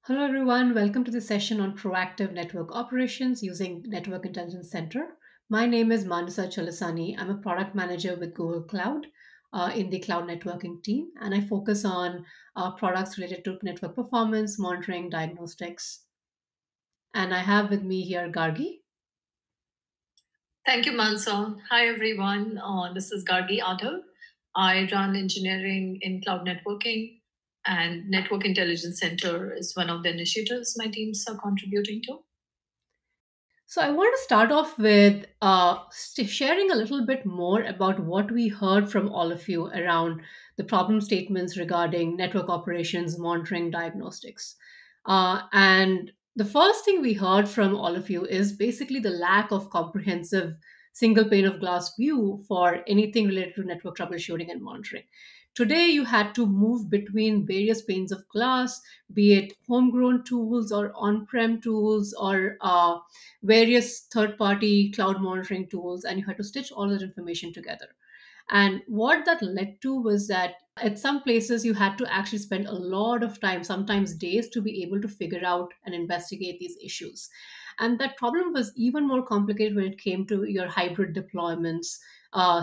Hello, everyone. Welcome to the session on proactive network operations using Network Intelligence Center. My name is Manasa Chalasani. I'm a product manager with Google Cloud in the cloud networking team, and I focus on products related to network performance, monitoring, diagnostics. And I have with me here Gargi. Thank you, Mansa. Hi, everyone. This is Gargi Adhav. I run engineering in cloud networking, and Network Intelligence Center is one of the initiatives my teams are contributing to. So, I want to start off with sharing a little bit more about what we heard from all of you around the problem statements regarding network operations, monitoring, diagnostics. And the first thing we heard from all of you is basically the lack of comprehensive single pane of glass view for anything related to network troubleshooting and monitoring. Today, you had to move between various panes of glass, be it homegrown tools or on prem tools or various third party cloud monitoring tools, and you had to stitch all that information together. And what that led to was that at some places you had to actually spend a lot of time, sometimes days, to be able to figure out and investigate these issues. And that problem was even more complicated when it came to your hybrid deployments,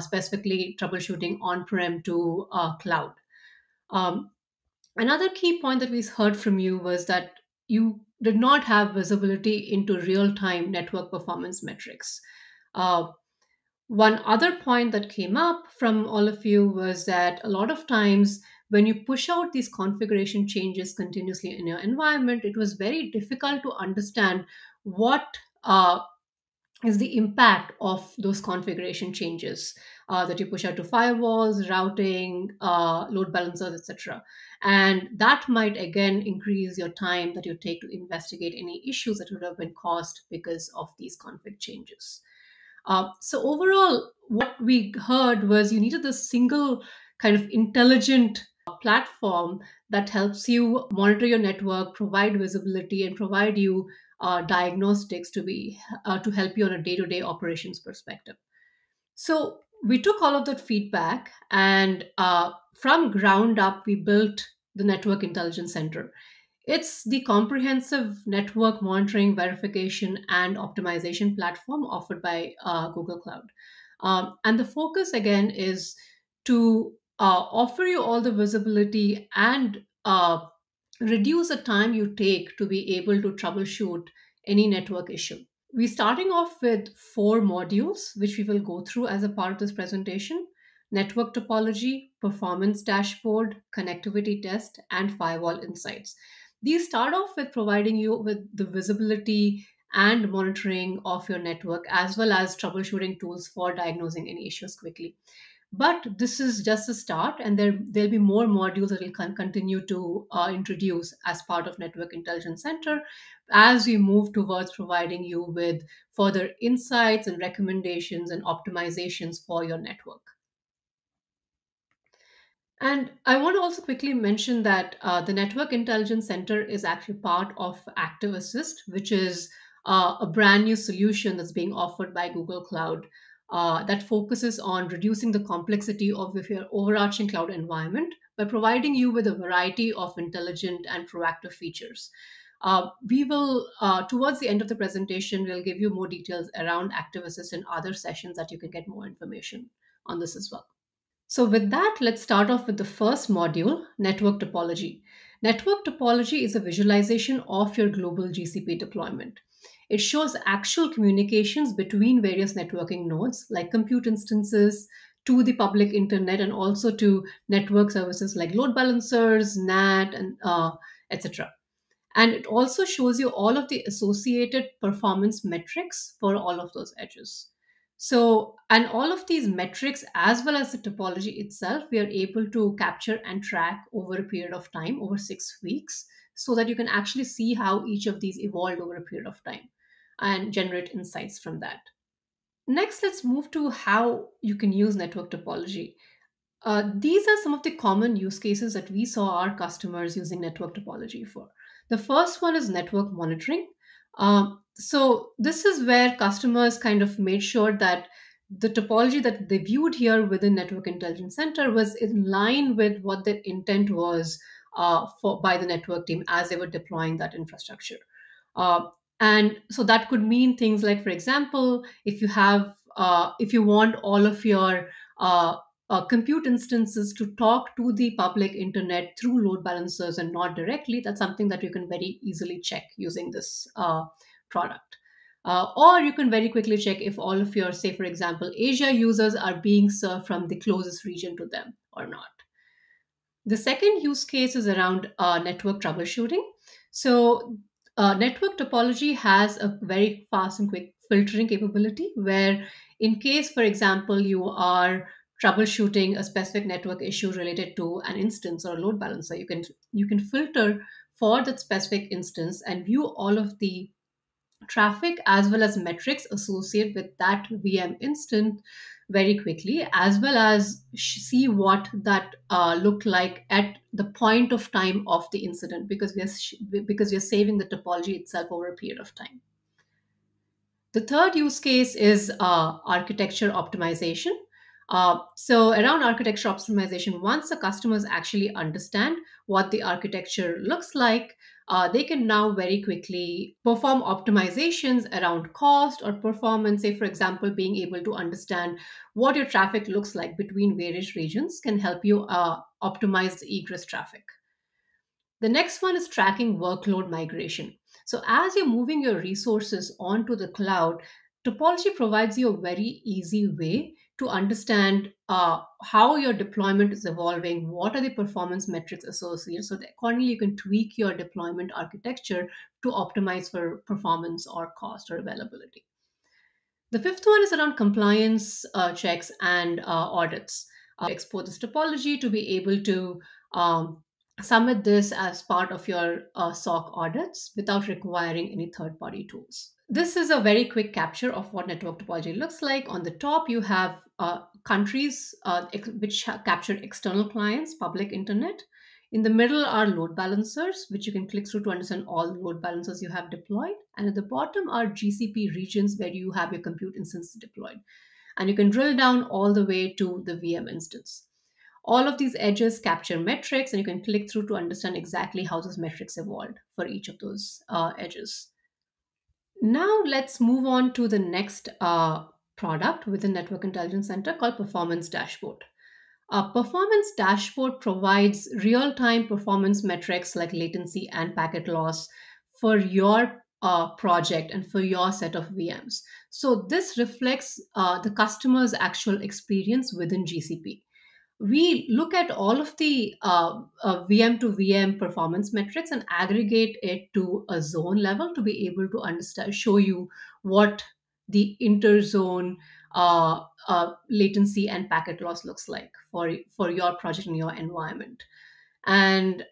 specifically troubleshooting on prem to cloud. Um, Another key point that we heard from you was that you did not have visibility into real time network performance metrics. Uh, One other point that came up from all of you was that a lot of times when you push out these configuration changes continuously in your environment, it was very difficult to understand what is the impact of those configuration changes that you push out to firewalls, routing, load balancers, etc. And that might again increase your time that you take to investigate any issues that would have been caused because of these config changes. So overall, what we heard was you needed this single kind of intelligent platform that helps you monitor your network, provide visibility, and provide you diagnostics to help you on a day-to-day operations perspective. So we took all of that feedback and from ground up, we built the Network Intelligence Center. It's the comprehensive network monitoring, verification, and optimization platform offered by Google Cloud. And the focus again is to offer you all the visibility and reduce the time you take to be able to troubleshoot any network issue. We're starting off with four modules, which we will go through as a part of this presentation: network topology, performance dashboard, connectivity test, and firewall insights. These start off with providing you with the visibility and monitoring of your network, as well as troubleshooting tools for diagnosing any issues quickly. But this is just a start, and there'll be more modules that will continue to introduce as part of Network Intelligence Center as we move towards providing you with further insights and recommendations and optimizations for your network. And I want to also quickly mention that the Network Intelligence Center is actually part of Active Assist, which is a brand new solution that's being offered by Google Cloud that focuses on reducing the complexity of your overarching cloud environment by providing you with a variety of intelligent and proactive features. Towards the end of the presentation, we'll give you more details around Active Assist and other sessions that you can get more information on this as well. So, with that, let's start off with the first module, network topology. Network topology is a visualization of your global GCP deployment. It shows actual communications between various networking nodes, like compute instances, to the public internet, and also to network services like load balancers, NAT, and etc. And it also shows you all of the associated performance metrics for all of those edges. So, and all of these metrics, as well as the topology itself, we are able to capture and track over a period of time, over 6 weeks, so that you can actually see how each of these evolved over a period of time and generate insights from that. Next, let's move to how you can use network topology. These are some of the common use cases that we saw our customers using network topology for. The first one is network monitoring. So, this is where customers kind of made sure that the topology that they viewed here within Network Intelligence Center was in line with what their intent was by the network team as they were deploying that infrastructure. Uh, and so that could mean things like, for example, if you want all of your uh, compute instances to talk to the public internet through load balancers and not directly, that's something that you can very easily check using this product. Or you can very quickly check if all of your, say, for example, Asia users are being served from the closest region to them or not. The second use case is around network troubleshooting. So, network topology has a very fast and quick filtering capability where, in case, for example, you are troubleshooting a specific network issue related to an instance or a load balancer, you can filter for that specific instance and view all of the traffic as well as metrics associated with that VM instant very quickly, as well as see what that looked like at the point of time of the incident, because we are saving the topology itself over a period of time. The third use case is architecture optimization. So, around architecture optimization, once the customers actually understand what the architecture looks like, they can now very quickly perform optimizations around cost or performance. Say, for example, being able to understand what your traffic looks like between various regions can help you optimize the egress traffic. The next one is tracking workload migration. So, as you're moving your resources onto the cloud, topology provides you a very easy way to understand how your deployment is evolving, what are the performance metrics associated, so that accordingly you can tweak your deployment architecture to optimize for performance or cost or availability. The fifth one is around compliance checks and audits. Export this topology to be able to um, submit this as part of your SOC audits without requiring any third party tools. This is a very quick capture of what network topology looks like. On the top, you have countries which captured external clients, public internet. In the middle are load balancers, which you can click through to understand all the load balancers you have deployed. And at the bottom are GCP regions where you have your compute instances deployed. And you can drill down all the way to the VM instance. All of these edges capture metrics, and you can click through to understand exactly how those metrics evolved for each of those edges. Now let's move on to the next product within Network Intelligence Center called Performance Dashboard. A performance dashboard provides real time performance metrics like latency and packet loss for your project and for your set of VMs. So, this reflects the customer's actual experience within GCP. We look at all of the VM to VM performance metrics and aggregate it to a zone level to be able to understand, show you what the interzone latency and packet loss looks like for your project and your environment. And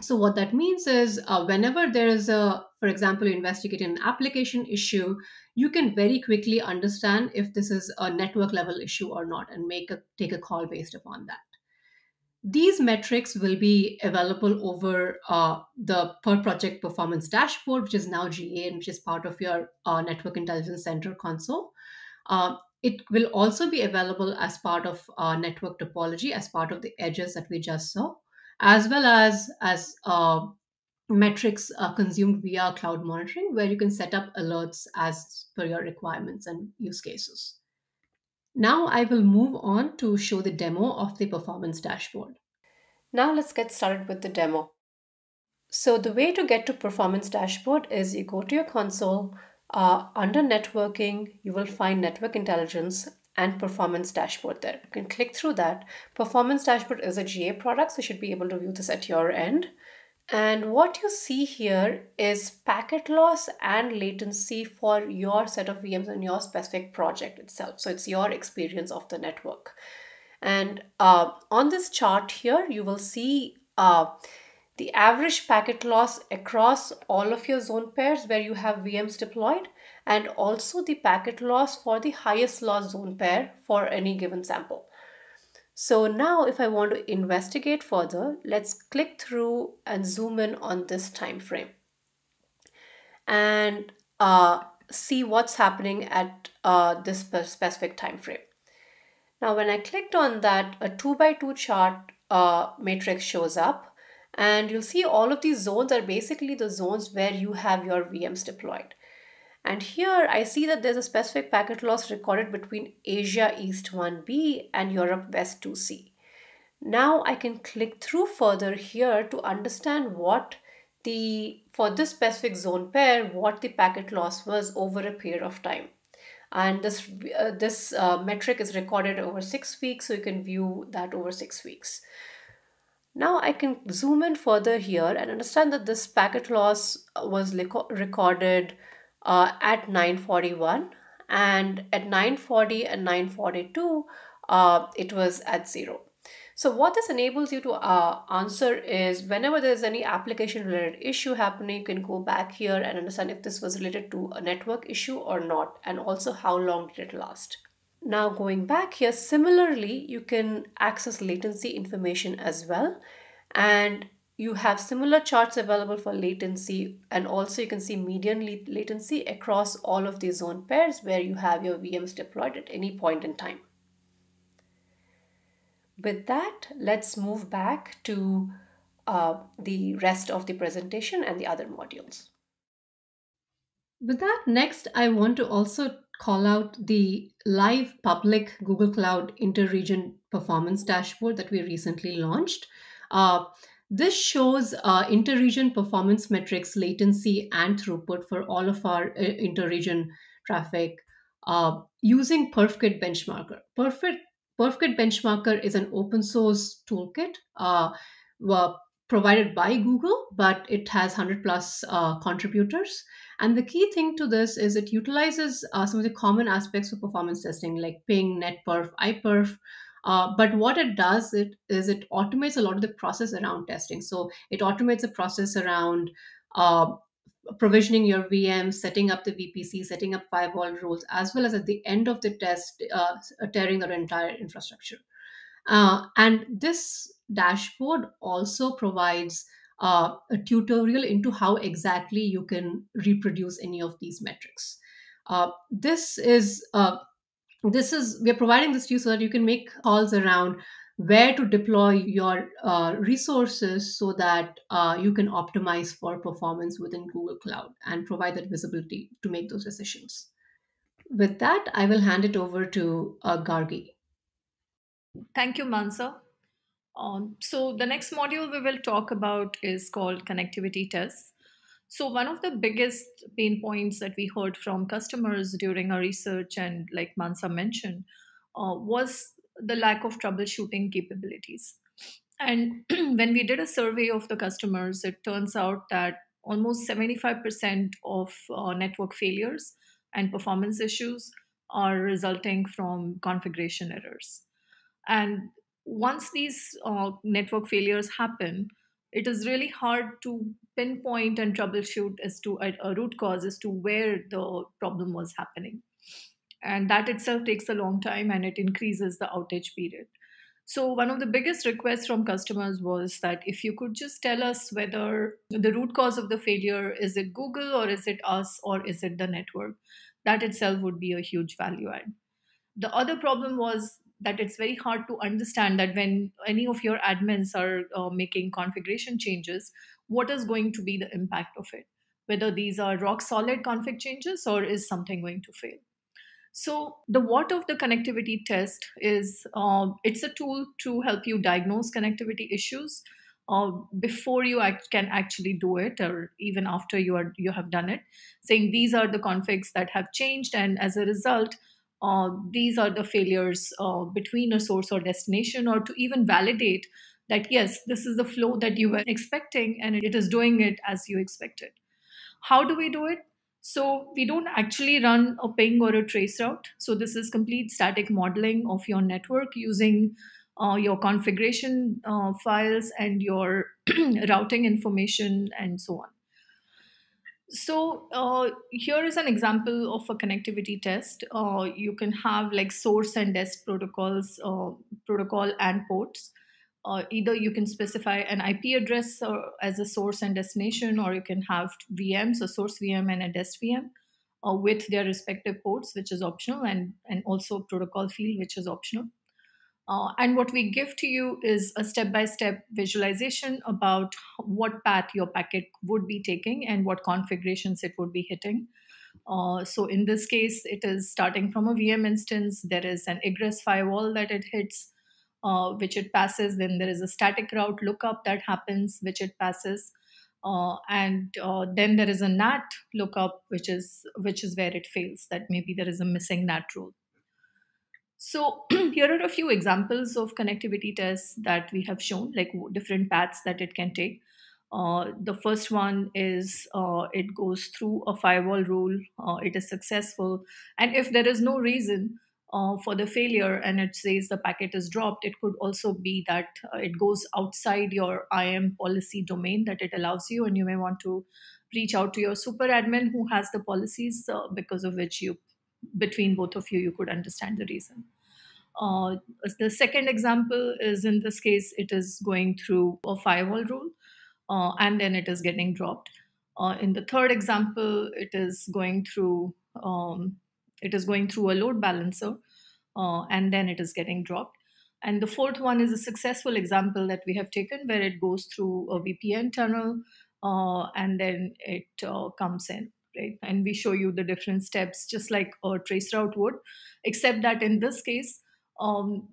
so what that means is whenever there is a, for example, you investigate an application issue, you can very quickly understand if this is a network level issue or not and take a call based upon that. These metrics will be available over the per project performance dashboard, which is now GA and which is part of your Network Intelligence Center console. It will also be available as part of network topology, as part of the edges that we just saw, as well as metrics consumed via cloud monitoring, where you can set up alerts as per your requirements and use cases. Now I will move on to show the demo of the performance dashboard. Now let's get started with the demo. So the way to get to performance dashboard is you go to your console, under networking, you will find network intelligence and performance dashboard there. You can click through that. Performance dashboard is a GA product, so you should be able to view this at your end. And what you see here is packet loss and latency for your set of VMs and your specific project itself. So it's your experience of the network. And on this chart here, you will see the average packet loss across all of your zone pairs where you have VMs deployed, and also the packet loss for the highest loss zone pair for any given sample. So now if I want to investigate further, let's click through and zoom in on this time frame and see what's happening at this specific time frame. Now when I clicked on that, a 2 by 2 chart matrix shows up. And you'll see all of these zones are basically the zones where you have your VMs deployed. And here I see that there's a specific packet loss recorded between Asia East 1B and Europe West 2C. Now I can click through further here to understand what for this specific zone pair, what the packet loss was over a period of time. And this metric is recorded over 6 weeks, so you can view that over 6 weeks. Now I can zoom in further here and understand that this packet loss was recorded at 9:41, and at 9:40 and 9:42 it was at 0. So what this enables you to answer is whenever there's any application related issue happening, you can go back here and understand if this was related to a network issue or not, and also how long did it last. Now going back here, similarly, you can access latency information as well. And you have similar charts available for latency, and also you can see median latency across all of these zone pairs where you have your VMs deployed at any point in time. With that, let's move back to the rest of the presentation and the other modules. With that, next, I want to also call out the live public Google Cloud interregion performance dashboard that we recently launched. Uh, this shows interregion performance metrics, latency, and throughput for all of our interregion traffic using Perfkit Benchmarker. Perfkit Benchmarker is an open source toolkit provided by Google, but it has 100 plus contributors. And the key thing to this is it utilizes some of the common aspects of performance testing like ping, netperf, iperf. But what it does it automates a lot of the process around testing. So it automates the process around uh, provisioning your VM, setting up the VPC, setting up firewall rules, as well as at the end of the test, tearing the entire infrastructure. And this dashboard also provides a tutorial into how exactly you can reproduce any of these metrics. Uh, this is we are providing this to you so that you can make calls around where to deploy your resources so that you can optimize for performance within Google Cloud and provide that visibility to make those decisions. With that, I will hand it over to Gargi. Thank you, Mansa. So the next module we will talk about is called connectivity tests. So one of the biggest pain points that we heard from customers during our research, and like Mansa mentioned, was the lack of troubleshooting capabilities. And when we did a survey of the customers, it turns out that almost 75% of network failures and performance issues are resulting from configuration errors. And once these network failures happen, it is really hard to pinpoint and troubleshoot as to a root cause as to where the problem was happening. And that itself takes a long time and it increases the outage period. So, one of the biggest requests from customers was that if you could just tell us whether the root cause of the failure is it Google or is it us or is it the network, that itself would be a huge value add. The other problem was that it's very hard to understand that when any of your admins are making configuration changes, what is going to be the impact of it? Whether these are rock solid config changes or is something going to fail? So the what of the connectivity test is it's a tool to help you diagnose connectivity issues before you can actually do it, or even after you have done it, saying these are the configs that have changed, and as a result, these are the failures between a source or destination, or to even validate that yes, this is the flow that you were expecting, and it is doing it as you expected. How do we do it? So we don't actually run a ping or a trace route. So this is complete static modeling of your network using your configuration files and your routing information and so on. So here is an example of a connectivity test. You can have like source and dest protocols, protocol and ports. Either you can specify an IP address as a source and destination, or you can have VMs, a source VM and a dest VM, with their respective ports, which is optional, and also protocol field, which is optional. And what we give to you is a step by step visualization about what path your packet would be taking and what configurations it would be hitting. So in this case, it is starting from a VM instance. There is an egress firewall that it hits, which it passes. Then there is a static route lookup that happens, which it passes. And then there is a NAT lookup, which is where it fails. That maybe there is a missing NAT rule. So here are a few examples of connectivity tests that we have shown, like different paths that it can take. The first one is it goes through a firewall rule, it is successful, and if there is no reason for the failure and it says the packet is dropped, it could also be that it goes outside your IAM policy domain that it allows you, and you may want to reach out to your super admin who has the policies because of which you between both of you could understand the reason. uh, the second example is in this case, it is going through a firewall rule and then it is getting dropped. In the third example, it is going through a load balancer and then it is getting dropped. And the fourth one is a successful example that we have taken where it goes through a VPN tunnel and then it comes in. Right? And we show you the different steps, just like a traceroute would, except that in this case, um,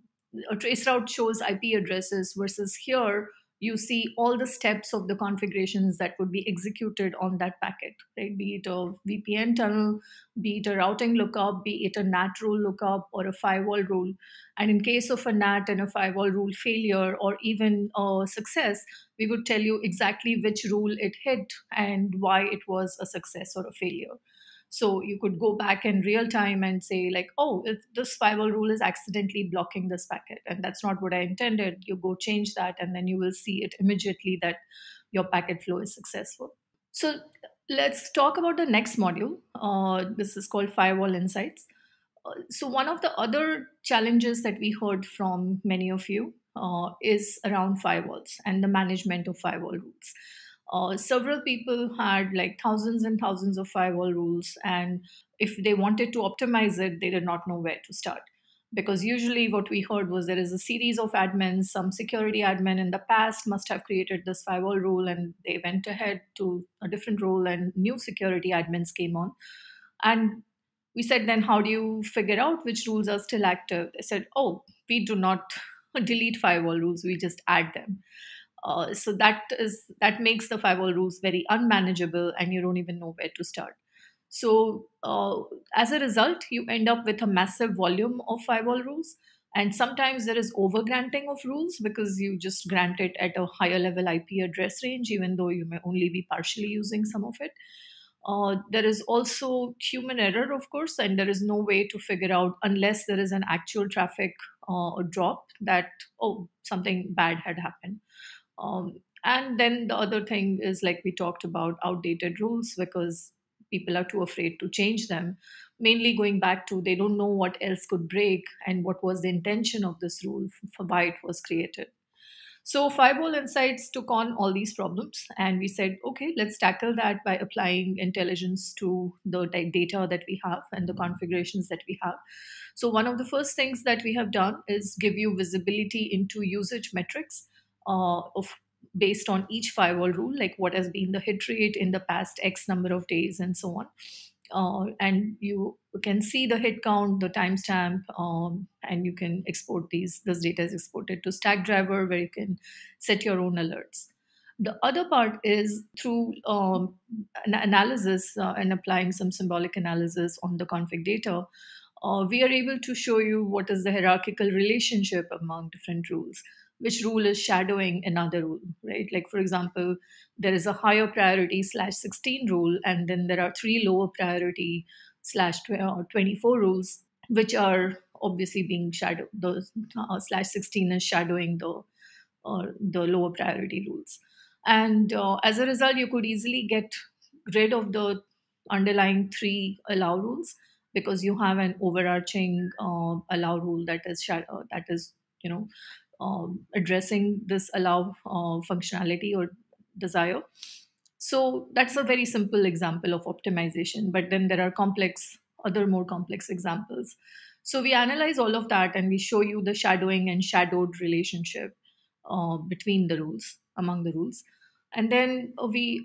a traceroute shows IP addresses versus here you see all the steps of the configurations that would be executed on that packet, right? Be it a VPN tunnel, be it a routing lookup, be it a NAT rule lookup or a firewall rule. And in case of a NAT and a firewall rule failure or even a success, we would tell you exactly which rule it hit and why it was a success or a failure. So you could go back in real time and say, like, oh, this firewall rule is accidentally blocking this packet, and that's not what I intended. You go change that, and then you will see it immediately that your packet flow is successful. So let's talk about the next module. This is called Firewall Insights. So one of the other challenges that we heard from many of you is around firewalls and the management of firewall rules. Several people had like thousands and thousands of firewall rules, and if they wanted to optimize it, they did not know where to start. Because usually, what we heard was there is a series of admins, some security admin in the past must have created this firewall rule, and they went ahead to a different role, and new security admins came on. And we said, then how do you figure out which rules are still active? They said, oh, we do not delete firewall rules, we just add them. So that makes the firewall rules very unmanageable, and you don't even know where to start. So as a result, you end up with a massive volume of firewall rules, and sometimes there is over granting of rules because you just grant it at a higher level IP address range, even though you may only be partially using some of it. There is also human error, of course, and there is no way to figure out unless there is an actual traffic drop that, oh, something bad had happened. And then the other thing is, like we talked about, outdated rules because people are too afraid to change them. Mainly going back to they don't know what else could break and what was the intention of this rule for why it was created. So Firewall Insights took on all these problems, and we said, okay, let's tackle that by applying intelligence to the data that we have and the configurations that we have. So one of the first things that we have done is give you visibility into usage metrics of based on each firewall rule, like what has been the hit rate in the past X number of days and so on. And you can see the hit count, the timestamp, and you can export these. This data is exported to Stackdriver, where you can set your own alerts. The other part is through an analysis and applying some symbolic analysis on the config data. We are able to show you what is the hierarchical relationship among different rules, which rule is shadowing another rule, right? Like, for example, there is a higher priority /16 rule, and then there are three lower priority /24 rules, which are obviously being shadowed. The /16 is shadowing the lower priority rules. And as a result, you could easily get rid of the underlying three allow rules because you have an overarching allow rule that is you know addressing this allow functionality or desire. So that's a very simple example of optimization. But then there are other more complex examples. So we analyze all of that and we show you the shadowing and shadowed relationship between the rules, among the rules. And then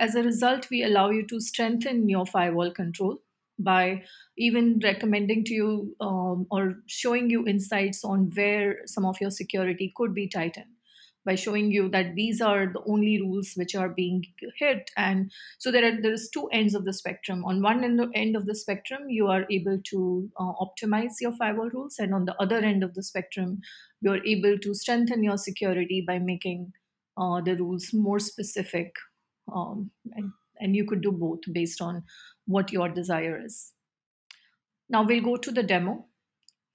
as a result, we allow you to strengthen your firewall control by even recommending to you or showing you insights on where some of your security could be tightened by showing you that these are the only rules which are being hit. And so there's two ends of the spectrum. On one end of the spectrum, you are able to optimize your firewall rules, and on the other end of the spectrum, you're able to strengthen your security by making the rules more specific. And you could do both based on what your desire is. Now we'll go to the demo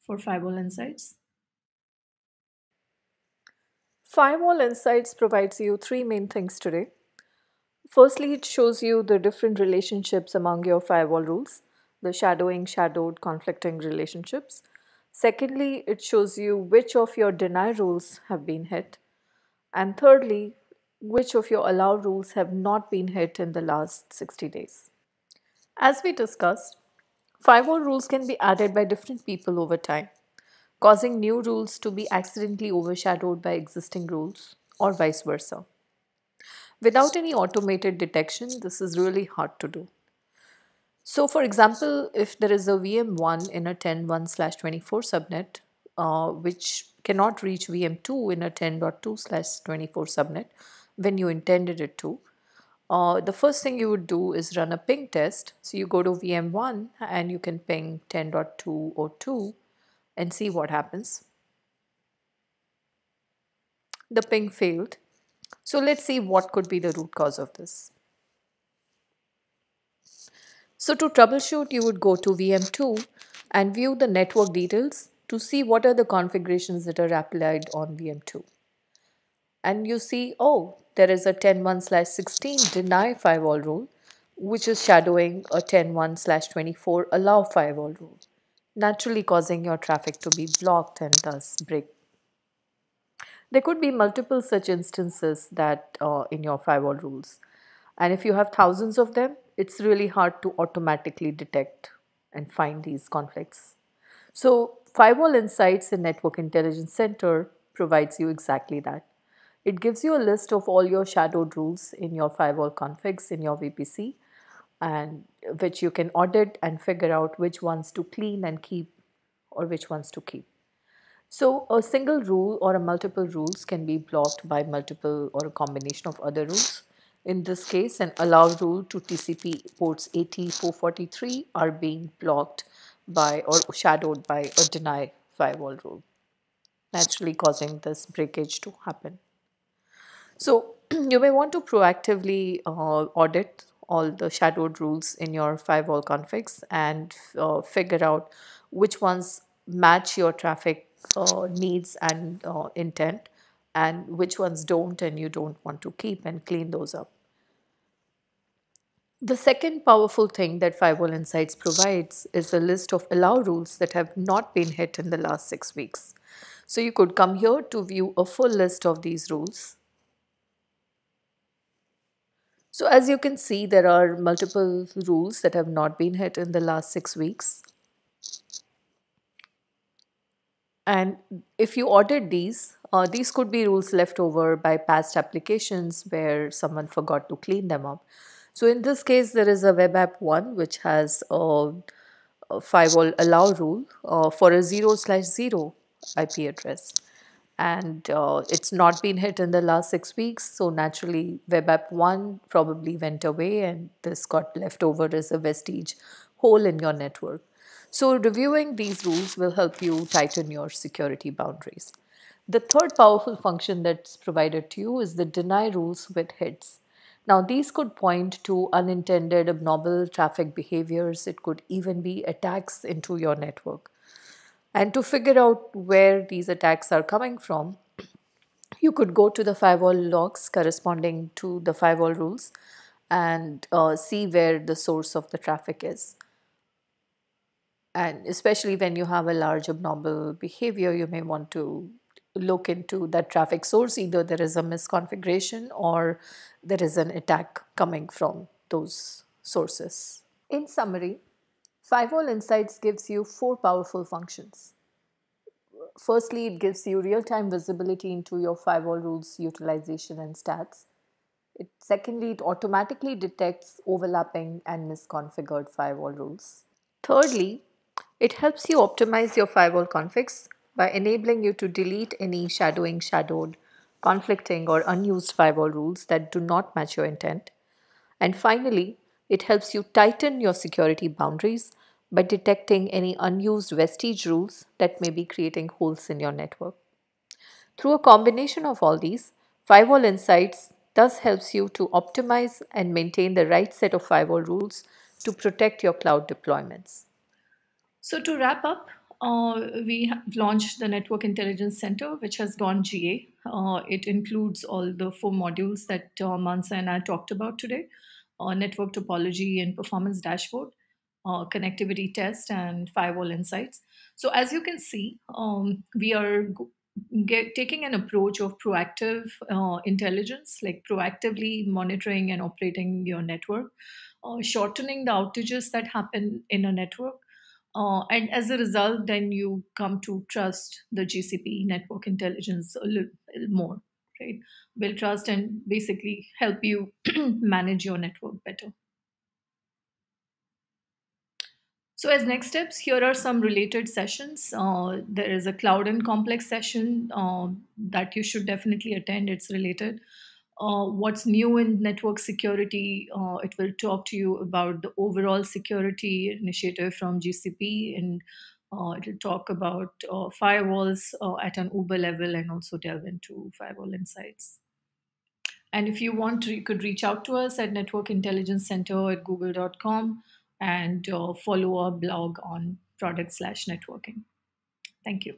for Firewall Insights. Firewall Insights provides you three main things today. Firstly, it shows you the different relationships among your firewall rules, the shadowing, shadowed, conflicting relationships. Secondly, it shows you which of your deny rules have been hit. And thirdly, which of your allow rules have not been hit in the last 60 days. As we discussed, firewall rules can be added by different people over time, causing new rules to be accidentally overshadowed by existing rules, or vice versa. Without any automated detection, this is really hard to do. So, for example, if there is a VM1 in a 10.1/24 subnet, which cannot reach VM2 in a 10.2/24 subnet when you intended it to, the first thing you would do is run a ping test. So, you go to VM1 and you can ping 10.202 and see what happens. The ping failed. So, let's see what could be the root cause of this. So to troubleshoot, you would go to VM2 and view the network details to see what are the configurations that are applied on VM2. And you see, oh, there is a 10.1/16 deny firewall rule, which is shadowing a 10.1/24 allow firewall rule, naturally causing your traffic to be blocked and thus break. There could be multiple such instances that in your firewall rules. And if you have thousands of them, it's really hard to automatically detect and find these conflicts. So, Firewall Insights in Network Intelligence Center provides you exactly that. It gives you a list of all your shadowed rules in your firewall configs in your VPC, and which you can audit and figure out which ones to clean and keep or which ones to keep. So a single rule or a multiple rules can be blocked by multiple or a combination of other rules. In this case, an allow rule to TCP ports 80/443 are being blocked by or shadowed by a deny firewall rule, naturally causing this breakage to happen. So you may want to proactively audit all the shadowed rules in your firewall configs and figure out which ones match your traffic needs and intent, and which ones don't and you don't want to keep, and clean those up. The second powerful thing that Firewall Insights provides is a list of allow rules that have not been hit in the last 6 weeks. So you could come here to view a full list of these rules. So as you can see, there are multiple rules that have not been hit in the last 6 weeks. And if you audit these could be rules left over by past applications where someone forgot to clean them up. So in this case, there is a web app 1 which has a firewall allow rule for a 0/0 IP address. And it's not been hit in the last 6 weeks. So naturally, web app 1 probably went away and this got left over as a vestige hole in your network. So reviewing these rules will help you tighten your security boundaries. The third powerful function that's provided to you is the deny rules with hits. Now, these could point to unintended abnormal traffic behaviors. It could even be attacks into your network. And to figure out where these attacks are coming from, you could go to the firewall logs corresponding to the firewall rules and see where the source of the traffic is. And especially when you have a large abnormal behavior, you may want to look into that traffic source. Either there is a misconfiguration or there is an attack coming from those sources. In summary, Firewall Insights gives you four powerful functions. Firstly, it gives you real time visibility into your firewall rules utilization and stats. Secondly, it automatically detects overlapping and misconfigured firewall rules. Thirdly, it helps you optimize your firewall configs by enabling you to delete any shadowing, shadowed, conflicting, or unused firewall rules that do not match your intent. And finally, it helps you tighten your security boundaries by detecting any unused vestige rules that may be creating holes in your network. Through a combination of all these, Firewall Insights thus helps you to optimize and maintain the right set of firewall rules to protect your cloud deployments. So to wrap up, we have launched the Network Intelligence Center, which has gone GA. It includes all the four modules that Mansa and I talked about today: network topology and performance dashboard, connectivity test, and firewall insights. So as you can see, we are taking an approach of proactive intelligence, like proactively monitoring and operating your network, shortening the outages that happen in a network, and as a result, then you come to trust the GCP network intelligence a little more, right? Build trust and basically help you manage your network better. So, as next steps, here are some related sessions. There is a cloud and complex session that you should definitely attend. It's related. What's new in network security? It will talk to you about the overall security initiative from GCP, and it will talk about firewalls at an Uber level and also delve into firewall insights. And if you want to, you could reach out to us at Network Intelligence Center at google.com and follow our blog on product/networking. Thank you.